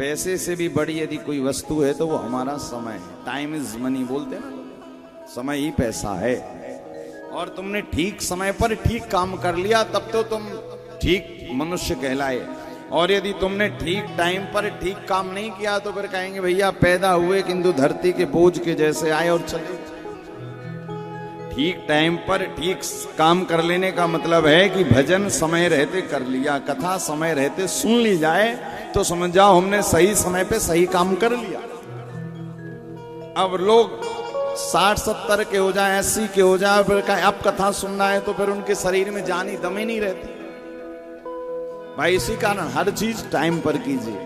पैसे से भी बड़ी यदि कोई वस्तु है तो वो हमारा समय है। टाइम इज मनी बोलते हैं ना, समय ही पैसा है। और तुमने ठीक समय पर ठीक काम कर लिया तब तो तुम ठीक मनुष्य कहलाए, और यदि तुमने ठीक टाइम पर ठीक काम नहीं किया तो फिर कहेंगे भैया पैदा हुए किंतु धरती के बोझ के जैसे आए और चले। ठीक टाइम पर ठीक काम कर लेने का मतलब है कि भजन समय रहते कर लिया, कथा समय रहते सुन ली जाए तो समझ जाओ हमने सही समय पे सही काम कर लिया। अब लोग 60-70 के हो जाए, 80 के हो जाए, फिर कहें अब कथा सुनना है तो फिर उनके शरीर में जान ही दम ही नहीं रहती। भाई इसी कारण हर चीज टाइम पर कीजिए।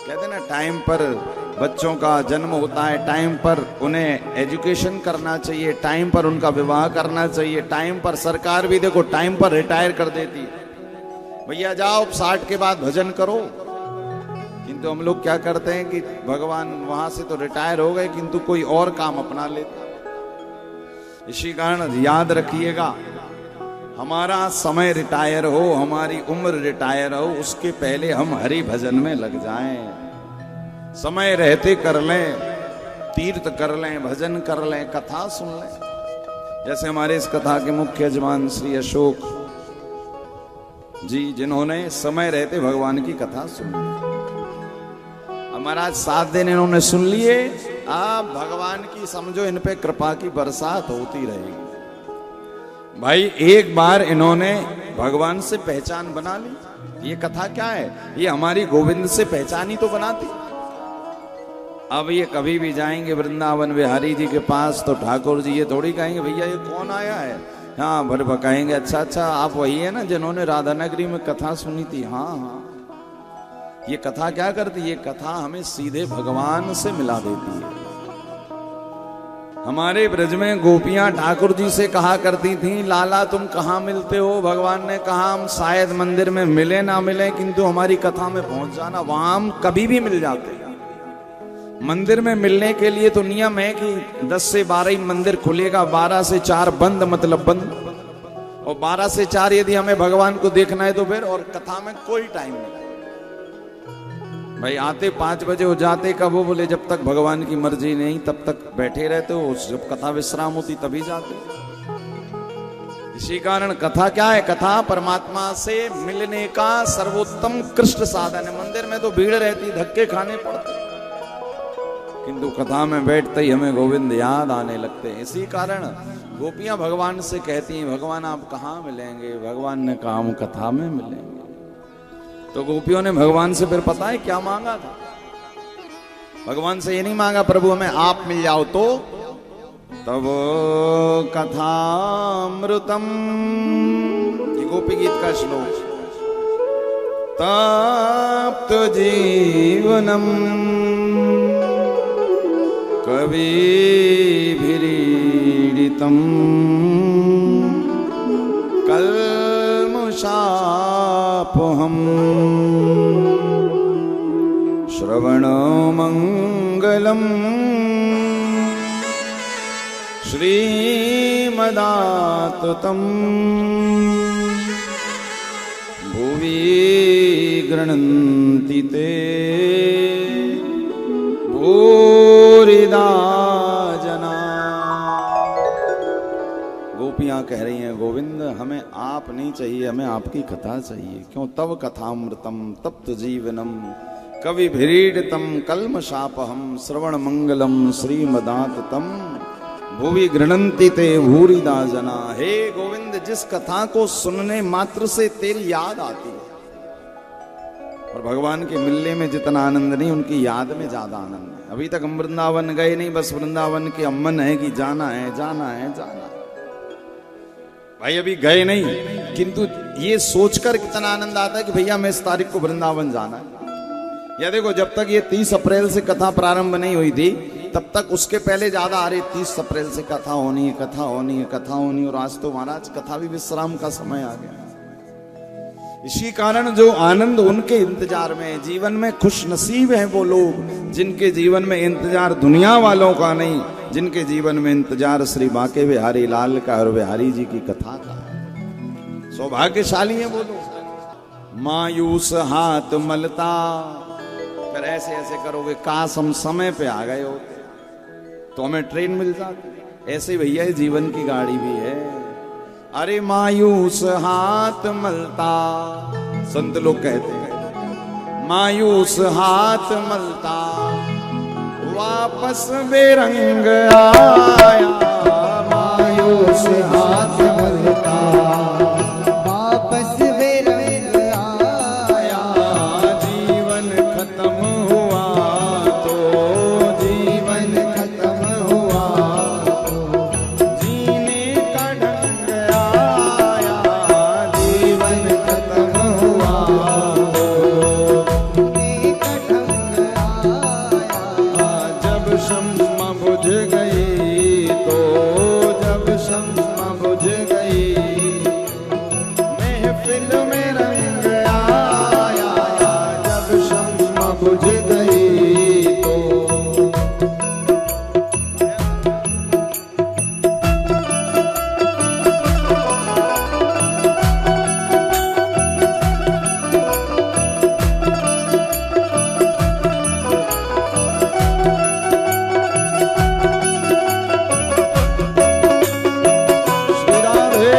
कहते ना टाइम पर बच्चों का जन्म होता है, टाइम पर उन्हें एजुकेशन करना चाहिए, टाइम पर उनका विवाह करना चाहिए, टाइम पर सरकार भी देखो टाइम पर रिटायर कर देती है। भैया जाओ 60 के बाद भजन करो। किंतु हम लोग क्या करते हैं कि भगवान वहां से तो रिटायर हो गए किंतु कोई और काम अपना लेता। इसी कारण याद रखिएगा हमारा समय रिटायर हो, हमारी उम्र रिटायर हो, उसके पहले हम हरि भजन में लग जाएं। समय रहते कर लें, तीर्थ कर लें, भजन कर लें, कथा सुन लें। जैसे हमारे इस कथा के मुख्य यजमान श्री अशोक जी, जिन्होंने समय रहते भगवान की कथा सुन ली। महाराज 7 दिन इन्होंने सुन लिए, अब भगवान की समझो इन पे कृपा की बरसात होती रहेगी। भाई एक बार इन्होंने भगवान से पहचान बना ली। ये कथा क्या है, ये हमारी गोविंद से पहचान ही तो बनाती। अब ये कभी भी जाएंगे वृंदावन बिहारी जी के पास तो ठाकुर जी ये थोड़ी कहेंगे भैया ये कौन आया है। हाँ भर कहेंगे अच्छा अच्छा आप वही है ना जिन्होंने राधा नगरी में कथा सुनी थी। हाँ हाँ, ये कथा क्या करती, ये कथा हमें सीधे भगवान से मिला देती है। हमारे ब्रज में गोपियां ठाकुर जी से कहा करती थी लाला तुम कहाँ मिलते हो। भगवान ने कहा हम शायद मंदिर में मिले ना मिले किंतु हमारी कथा में पहुंच जाना, वहां हम कभी भी मिल जाते। मंदिर में मिलने के लिए तो नियम है कि 10 से 12 ही मंदिर खुलेगा, 12 से 4 बंद मतलब बंद। और 12 से 4 यदि हमें भगवान को देखना है तो फिर, और कथा में कोई टाइम नहीं। भाई आते 5 बजे हो जाते कब हो, बोले जब तक भगवान की मर्जी नहीं तब तक बैठे रहते हो, जब कथा विश्राम होती तभी जाते। इसी कारण कथा क्या है, कथा परमात्मा से मिलने का सर्वोत्तम कृष्ण साधन है। मंदिर में तो भीड़ रहती, धक्के खाने पड़ते, किंतु कथा में बैठते ही हमें गोविंद याद आने लगते हैं। इसी कारण गोपियां भगवान से कहती हैं भगवान आप कहाँ मिलेंगे। भगवान ने कहा हम कथा में मिलेंगे। तो गोपियों ने भगवान से फिर पता है क्या मांगा था। भगवान से ये नहीं मांगा प्रभु हमें आप मिल जाओ तो, तब कथामृतम, ये गोपी गीत का श्लोक, तप्त जीवनम कविभिरीडितम कल्मषापहम श्रवणमंगलम श्रीमदाततं भुवि गृह्णन्ति ते भूरिदा जना। गोपियां कह रही हैं गोविंद हमें आप नहीं चाहिए, हमें आपकी कथा चाहिए। क्यों, तव कथामृतम तप्त जीवनम कवि भिरीडितम कल्मषापहम श्रवण मंगलम श्रीमदाततम भुवि गृह्णन्ति ते भूरिदा जना। हे गोविंद जिस कथा को सुनने मात्र से तेरी याद आती है, और भगवान के मिलने में जितना आनंद नहीं उनकी याद में ज्यादा आनंद है। अभी तक हम वृंदावन गए नहीं, बस वृंदावन के अमन है कि जाना है जाना है जाना है। भाई अभी गए नहीं किंतु ये सोचकर कितना आनंद आता है कि भैया मैं इस तारीख को वृंदावन जाना है। या देखो जब तक ये 30 अप्रैल से कथा प्रारंभ नहीं हुई थी तब तक उसके पहले ज्यादा आ रही 30 अप्रैल से कथा होनी है कथा होनी है कथा होनी है। और आज तो महाराज कथा भी विश्राम का समय आ गया। इसी कारण जो आनंद उनके इंतजार में, जीवन में खुश नसीब हैं वो लोग जिनके जीवन में इंतजार दुनिया वालों का नहीं, जिनके जीवन में इंतजार श्री बांके बिहारी लाल का और बिहारी जी की कथा का। सौभाग्यशाली है वो लोग। मायूस हाथ मलता ऐसे ऐसे करोगे, काश हम समय पे आ गए होते तो हमें ट्रेन मिल जाती। ऐसे ही भैया जीवन की गाड़ी भी है। अरे मायूस हाथ मलता, संत लोग कहते हैं मायूस हाथ मलता, वापस बेरंग आया। मायूस हाथ मलता, वापस बेरंग आया। जीवन खत्म हुआ तो, जीवन खत्म हुआ तो, जीने का ढंग आया। जीवन खत्म हुआ तो, जीने का ढंग आया। जब शम्मा बुझ गई तो, जब शम्मा बुझ गई, महफिल में रंग आया। जब शम्मा बुझ गई तो, श्री राधे।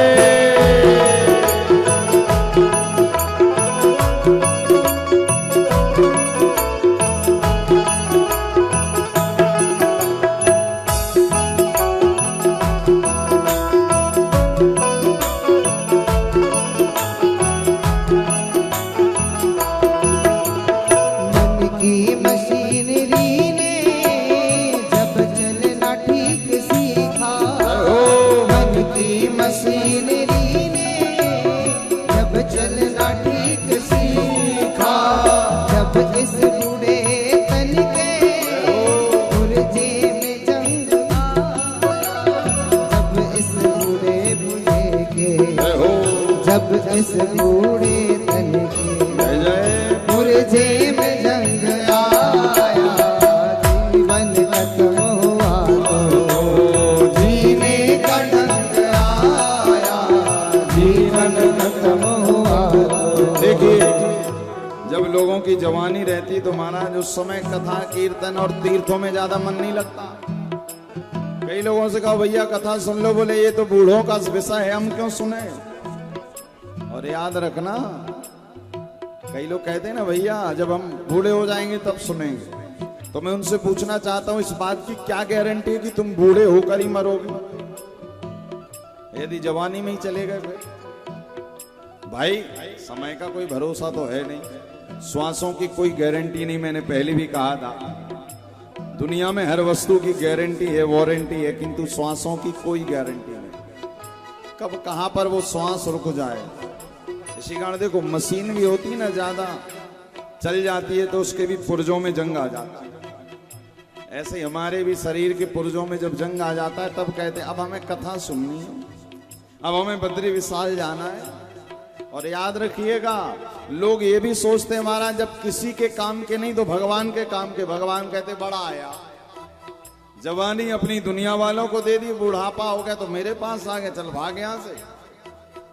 मन की मशीनरी ने जब चलना ठीक सीखा। मन की मशीनरी ने जब चलना ठीक सीखा। जब इस बूढ़े तन के पुर्जे में जंग आया। जब इस बूढ़े बूढ़े के, जब इस बूढ़े तन के जय जय। पुर्जे में जंग आया। जीवन खत्म हुआ तो, जीने का ढंग आया। जीवन खत्म हुआ तो। देखिए, जब लोगों की जवानी रहती तो महाराज उस समय कथा कीर्तन और तीर्थों में ज्यादा मन नहीं लगता। कई लोगों से कहा भैया कथा सुन लो, बोले ये तो बूढ़ों का विषय है, हम क्यों सुने। और याद रखना, कई लोग कहते हैं ना भैया जब हम बूढ़े हो जाएंगे तब सुनेंगे। तो मैं उनसे पूछना चाहता हूं, इस बात की क्या गारंटी है कि तुम बूढ़े होकर ही मरोगे, यदि जवानी में ही चले गए फिर? भाई समय का कोई भरोसा तो है नहीं, श्वासों की कोई गारंटी नहीं। मैंने पहले भी कहा था, दुनिया में हर वस्तु की गारंटी है, वारंटी है, किंतु श्वासों की कोई गारंटी नहीं, कब कहां पर वो श्वास रुक जाए। इसी कारण देखो, मशीन भी होती है ना, ज्यादा चल जाती है तो उसके भी पुर्जों में जंग आ जाता है। ऐसे ही हमारे भी शरीर के पुर्जों में जब जंग आ जाता है तब कहते हैं अब हमें कथा सुननी है, अब हमें बद्री विशाल जाना है। और याद रखिएगा, लोग ये भी सोचते हैं महाराज जब किसी के काम के नहीं तो भगवान के काम के। भगवान कहते बड़ा आया, जवानी अपनी दुनिया वालों को दे दी, बुढ़ापा हो गया तो मेरे पास आ गया, चल भाग यहां से।